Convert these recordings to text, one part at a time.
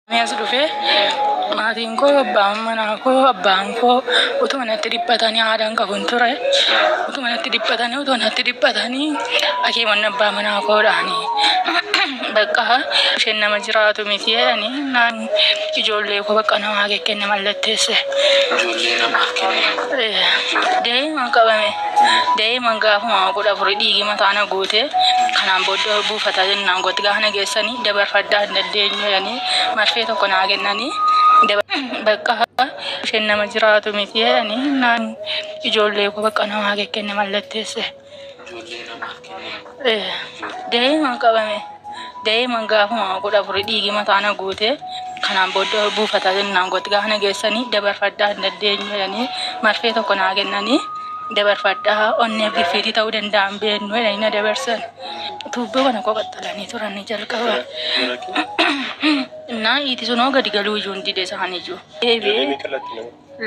As dhufe maatiin koo abbaan manaa koo abbaan koo utuma natti dhiphatanii haadhaan qabuun ture. Utuma natti dhiphatanii akeeman abbaa manaa koodhaanii bakka isheen nama jiraatu miti jedhanii naan ijoollee koo bakka namaa kenne mallatteesse. Ijoollee namaaf kenne. Deeman qabame. Deeman gaafuma godha furii dhiigi mataana guute kanaan booddee buufataa jennaan gooti gaafana geessanii dabarfaddaa hin dandeenyu jedhanii marfee tokko naa kennanii bakka isheen nama jiraatu miti jedhanii naan ijoollee koo bakka namaa kenne mallatteesse. Ijoollee namaaf kenne. Deeman qabame. Deeman gaafuma godha furii dhiigi mataana guute kanaan booddee buufataa jennaan gooti gaafana geessanii dabarfaddaa hin dandeenyu jedhanii marfee tokko naa kennanii dabarfadhaa onnee giffiitii ta'uu danda'an beennu jedhanii na dabarsan. Tuubboo kana koo qaxxalanii turanii jalqaba. Innaa itti sunoo gadi galuu iyyuu hin dide isaanii iyyuu. Deebi'ee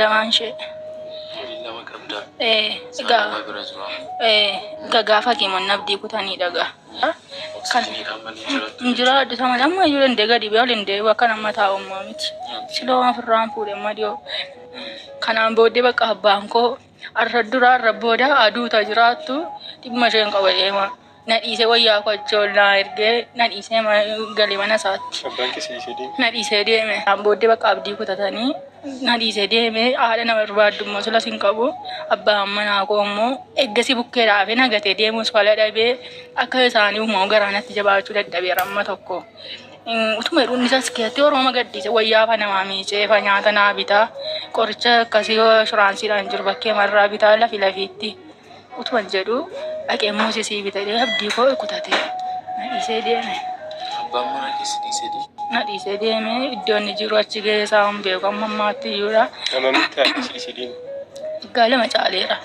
lamaan ishee. Lama qabdaa. Gaafa keemonni abdii kutanii dhagaa. Injira addisa malamma iyyuu dandee gadi biyya waliin deebi'u akka nama taa'ummaa miti. Silooma firraan fuudhee madiyoo. Kanaan booddee bakka abbaan koo arra duraa arra booda aduuta jiraattu dhimma isheen qaba deema. Nadhiisee wayyaa kochoolaa ergee nadhiisee galee mana isaatti. Nadhiisee deeme. Kanaan booddee bakka abdii kutatanii nadhiisee deeme haadha nama barbaaddummaa sulas hin qabu. Abbaan manaa koo immoo eeggasii bukkeedhaa fi nagatee deemus fala dhabee akka isaanii uumamu garaanatti jabaachuu dadhabee ramma tokko. Utuma hedduun isaas keessatti Oromoo gaddise wayyaa fa namaa miicee fa nyaata naa bitaa qoricha akkasii shuraansiidhaan jiru bakkee marraa bitaa lafiitti utuma jedhu dhaqee muusisii bitee abdii koo kutatee nadhiisee deeme. Abbaan manaa keessa dhiisee deeme. Nadhiisee deeme iddoo inni jiru achi keessaa hin beeku amma ammaatti iyyuudha. Namamitti dhiisee deeme. Gaalama caaleera.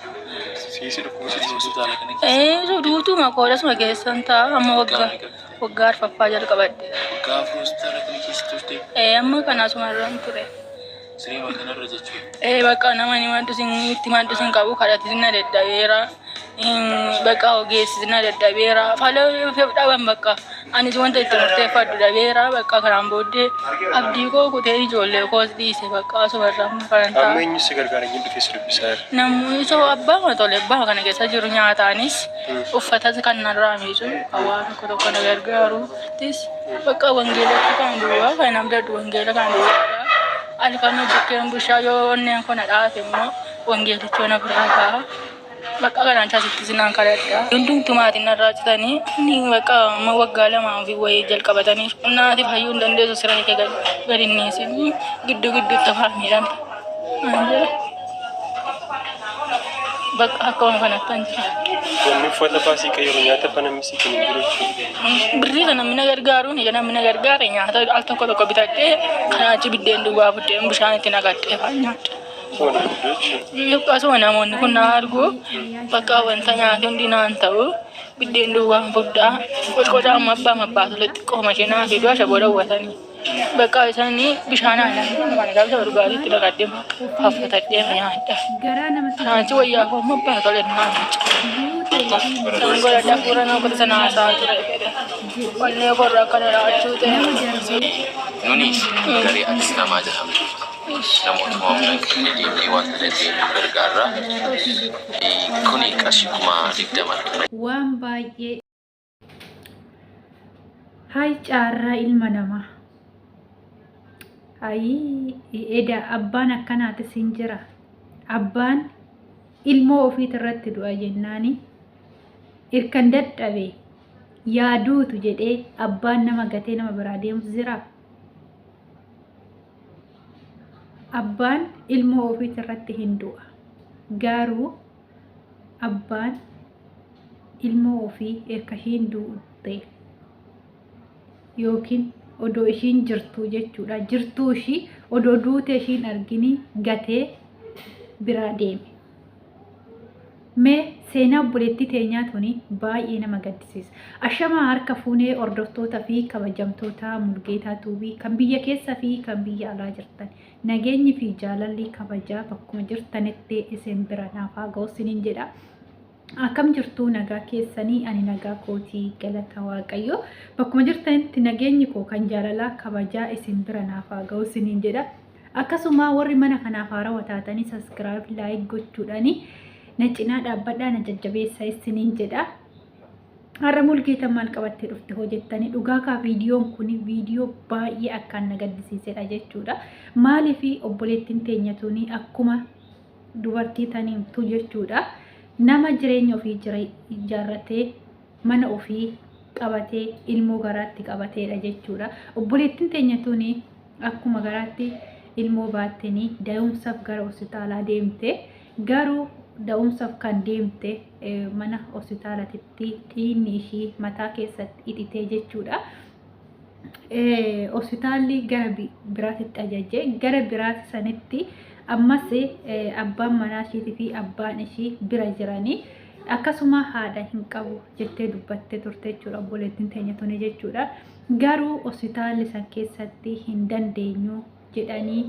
Duutuma qoodasuma keessan ta'a amma waggaa arfaffaa jalqabadde. Gaafa hospitaala kana keessa turte. Amma kanasuma irraan ture. Siree kanarra jechuudha. Bakka nama itti maddu qabu kadhatti na dadhabeera. Bakka ogeessi na dadhabeera. Fala dhaban bakka anis wanta itti murteeffadhu dhabeera. Bakka kanaan booddee abdii koo kutee ijoollee koos dhiise bakka asuma irraan kan ta'a. Amma eenyu si gargaara inni dhufee si dubbisaa jira? Namni isoo abbaa tole abbaa kana keessa jiru nyaataanis uffatas kan narraa miicu waan tokko na gargaaruutis bakka wangeelatti kan duwwaa kan abdaddu wangeela kan duwwaa. Alifan bukkeen bushaa yoo onneen kun dhaate immoo wangeelichi ona biraa ta'a. Bakka kanaan taasisti sinaan kadhadhaa. Hundumtuu maatiin narraa citanii ni bakka waggaa lamaa fi wayii jalqabatanii naatiif hayyuu hin dandeessu siree kee gadi neessin gidduutti afaan miidhamte. Bakka akkuma kanatti kan jira. Wanni uffata faasii yeroo nyaata fa namni si kennu jiru jechuudha. Birrii kana namni gargaaruun ija namni gargaare nyaata al tokko bitadhee kanaa achi biddeen duwwaa buddeen bishaan itti naqadhee fa'aa nyaata. Akkasuma namoonni kun na argu bakka wanta nyaati hundi naan ta'u biddeen duwwaa fuddaa qocoqocaa amma abbaa tolatti qooma ishee naa fiduu asha booda uwwatanii. Bakka isaanii bishaan aannan mana gaafisa barbaaditti dhaqadhee haffatadhee nyaadha. Kanaachi wayyaa koo amma abbaa tole naa nyaata. Kan godhadhaa fuula nama qotiisa naasaa ture. Onnee korra akkana dhaachuu ta'e. Nunis garii atis namaa jedhamu. Namoota waan kan deemnee wanta deddeebiin gargaarra. Kuni qarshii 20,000. Waan baay'ee hay caarraa ilma namaa. Eda abbaan akkanaatis hin jira. Abbaan ilmoo ofiit irratti du'a jennaani irkan dadhabe yaaduutu jedhee abbaan nama gatee nama biraa deemus jira. Abbaan ilmoo ofiit irratti hin du'a. Garuu abbaan ilmoo ofii erga hin duute yookiin odoo ishiin jirtu jechuudha. Jirtuu ishii odoo duute ishiin argini gatee biraa deeme. Mee seenaa obboleettii teenyaa tuni baay'ee nama gaddisiisa. Ashamaa harka fuunee hordoftoota fi kabajamtoota Mulgeetaa Tuubii kan biyya keessa fi kan biyya alaa jirtan nageenyi fi jaalalli kabajaa bakkuma jirtanitti isin bira naaf haa ga'u isiniin jedha. Akkam jirtuu nagaa keessanii ani nagaa kootii galata waaqayyo bakkuma jirtanitti nageenyi koo kan jaalalaa kabajaa isin bira naaf haa ga'u isiniin jedha. Akkasuma warri mana kanaaf haarawaa taatanii subscribe like gochuudhaani na cinaa dhaabbadhaa na jajjabeessaa isiniin jedha. Har'a Mulgeetaa maal qabattee dhufte hojjettanii dhugaa kaa viidiyoon kun viidiyoo baay'ee akkaan na gaddisiisedha jechuudha. Maaliif obboleettiin teenyatuuni akkuma dubartii taniimtu jechuudha. Nama jireenya ofii ijaarratee mana ofii qabatee ilmoo garaatti qabateedha jechuudha. Obboleettiin teenyatuuni akkuma garaatti ilmoo baattanii da'umsaaf gara hospitaalaa deemte garuu da'umsaaf kan deemte mana hospitaalaatti dhiigni ishii mataa keessatti hidhitee jechuudha. Hospitaalli gara biraatitti ajajee gara biraati sanitti ammas abbaan manaa ishiitii fi abbaan ishii bira jiranii akkasuma haadha hin qabu jettee dubbattee turte jechuudha obboleettiin teenyatuuni jechuudha. Garuu hospitaalli san keessatti hin dandeenyu jedhanii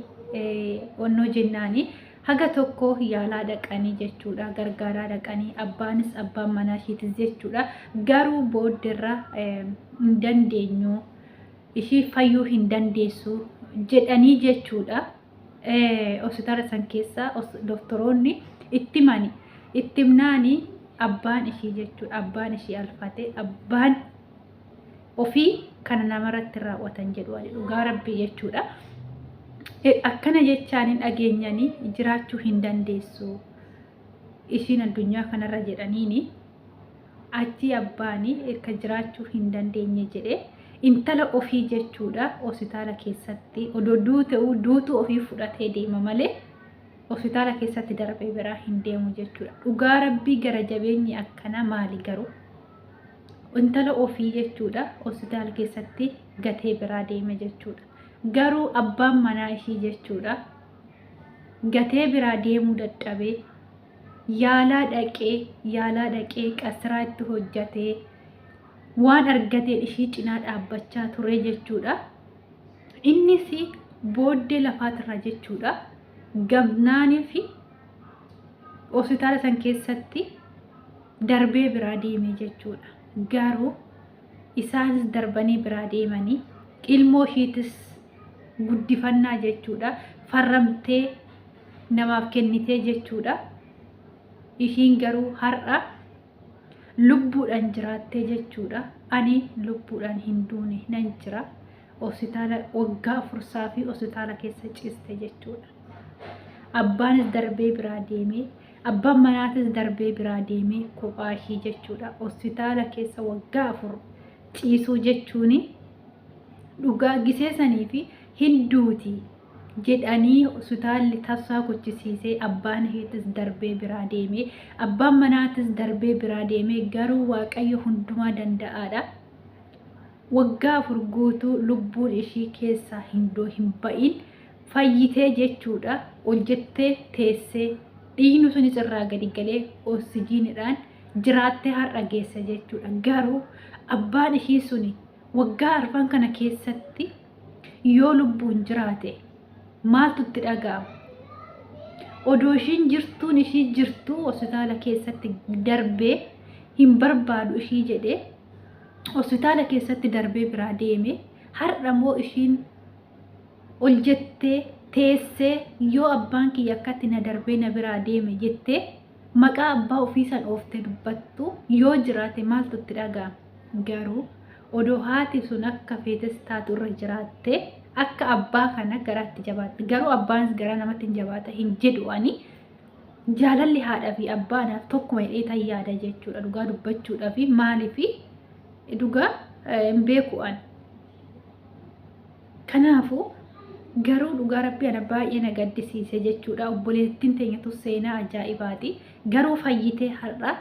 onnoo jennaanii haga tokko yaalaa dhaqanii jechuudha gargaaraa dhaqanii abbaanis abbaan manaa ishiitis jechuudha. Garuu booddeerra hin dandeenyu ishii fayyuu hin dandeessu jedhanii jechuudha. Hospitaala san keessa doktoroonni itti himnaani abbaan ishii jechuudha abbaan ishii alfate abbaan ofii kana namarratti raawwatan jedhu dhugaa rabbii jechuudha. Akkana jechaan hin dhageenyanii jiraachuu hin dandeessu ishiin addunyaa kanarra jedhaniini achi abbaanii erga jiraachuu hin dandeenye jedhee intala ofii jechuudha hospitaala keessatti odoo duutu ofii fudhatee deema malee hospitaala keessatti darbee biraa hin deemu jechuudha. Dhugaa rabbii gara jabeenyi akkana maali garuu intala ofii jechuudha hospitaala keessatti gatee biraa deeme jechuudha. Garuu abbaan manaa ishii jechuudha gatee biraa deemuu dadhabee yaalaa dhaqee qasiraa itti hojjatee waan argatee ishii cinaa dhaabbachaa ture jechuudha. Innis booddee lafaatirra jechuudha gamnaanii fi hospitaala san keessatti darbee biraa deeme jechuudha. Garuu isaanis darbanii biraa deemanii ilmoo ishiitis guddifannaa jechuudha farramtee namaaf kennitee jechuudha. Ishiin garuu har'a lubbuudhaan jiraattee jechuudha. Ani lubbuudhaan hin duune nan jira hospitaala waggaa 4 fi hospitaala keessa ciiste jechuudha. Abbaanis darbee biraa deemee abbaan manaatis darbee biraa deemee kophaa ishii jechuudha hospitaala keessa waggaa 4 ciisuu jechuun dhugaa giseesanii fi hinduuti jedhanii hospitaalli tasaa gochisiisee abbaan isheetis darbee biraa deemee abbaan manaatis darbee biraa deemee garuu waaqayyo hundumaa danda'aadha. Waggaa 4 guutuu lubbuun ishii keessaa hin ba'in fayyitee jechuudha. Hojjettee teessee dhiigni sunis irraa gadi galee oksijiinidhaan jiraattee har'a geessa jechuudha. Garuu abbaan ishii suni waggaa 4 kana keessatti yoo lubbuun jiraate maaltu itti dhaga'ama? Odoo ishiin jirtuun ishii jirtuu hospitaala keessatti darbee hin barbaadu ishii jedhee hospitaala keessatti darbee biraa deeme har'a immoo ishiin ol jettee teessee yoo abbaan kiyya akkatti na darbee na biraa deeme jettee maqaa abbaa ofii san ooftee dubbattu yoo jiraate maaltu itti dhaga'ama? Garuu odoo haati sun akka feetes taatu irra jiraatte akka abbaa kana garaatti jabaatte garuu abbaanis gara namatti hin jabaata hin jedhu ani jaalalli haadhaa fi abbaanaaf tokkuma hidheetan yaada jechuudha dhugaa dubbachuudhaa fi maaliif dhugaa hin beeku ani. Kanaafuu garuu dhugaa rabbii ana baay'ee na gaddisiise jechuudha. Obboleettiin teenyatu seenaa ajaa'ibaati. Garuu fayyitee har'a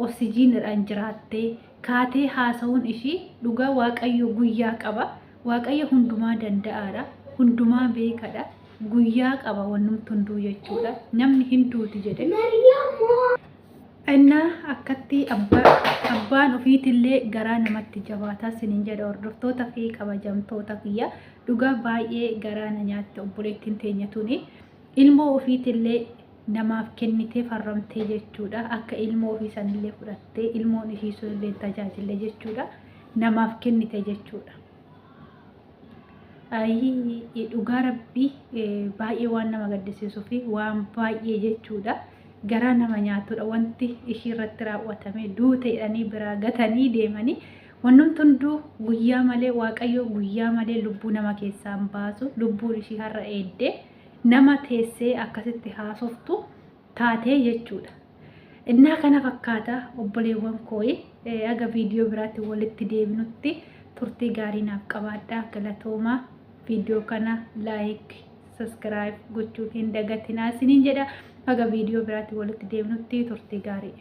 oksijiinidhaan jiraattee kaatee haasa'uun ishii dhugaa waaqayyo guyyaa qaba. Waaqayyo hundumaa danda'aadha. Hundumaa beekadha. Guyyaa qaba wannumtu hunduu jechuudha. Namni hinduuti jedhe. Innaa akkatti abbaan ofiitillee garaa namatti jabaataa siniin jedha hordoftoota fi kabajamtoota kiyya dhugaa baay'ee garaa na nyaatte obboleettiin teenyatuuni ilmoo ofiitillee namaaf kennitee farramtee jechuudha. Akka ilmoo ofii sanillee fudhattee ilmoon ishii sunillee tajaajille jechuudha. Namaaf kennite jechuudha. Dhugaa rabbii baay'ee waan nama gaddisiisuu fi waan baay'ee jechuudha. Garaa nama nyaatudha wanti ishii irratti raawwatame duute jedhanii biraa gatanii deemanii wannumti hunduu guyyaa malee waaqayyo guyyaa malee lubbuu nama keessaan baasu lubbuun ishii har'a eeddee nama teessee akkasitti haasoftu taatee jechuudha. Innaa kana fakkaata obboleewwan kooyi aga viidiyoo biraatti walitti deebinutti turtii gaarii naaf qabaadhaa. Galatoomaa. Viidiyoo kana laayik subscribe gochuu hin dagatinaa isiniin jedha. Aga viidiyoo biraatti walitti deebinutti turtii gaarii.